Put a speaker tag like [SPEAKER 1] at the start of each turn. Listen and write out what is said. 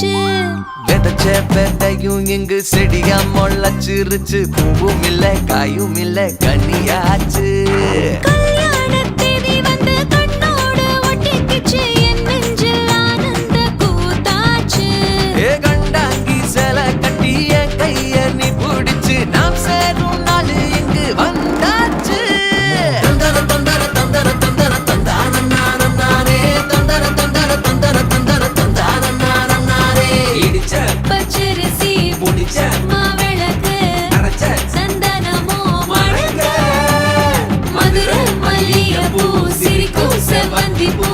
[SPEAKER 1] பூத்தாச்சு.
[SPEAKER 2] விதைச்ச விதையும் இங்கு செடியா முளைச்சிருச்சு. பூவும் இல்ல காயும் இல்ல கனியாச்சு.
[SPEAKER 1] கல்யாண தேதி வந்து கண்ணோடு ஒட்டிக்கிச்சு. என் நெஞ்சில் ஆனந்த கூத்தாச்சு.
[SPEAKER 2] ஏ கண்டாங்கி சில கட்டி என் கைய நீ பிடிச்சு நாம் சேரும் நாள் இங்கு வந்தாச்சு. தந்தர தந்தர தந்தர தந்தர தந்தான நானம் நானே. தந்தர தந்தர தந்தர தந்தர தந்தான நானம் நானே. இடிச்ச
[SPEAKER 1] பச்சரிசி
[SPEAKER 2] முடிச்ச
[SPEAKER 1] மாவிளக்கு
[SPEAKER 2] அரைச்ச
[SPEAKER 1] சந்தனமோ மணக்க. மதுரை மல்லிகைப்பூ சிரிக்கும் செவ்வந்தி பூ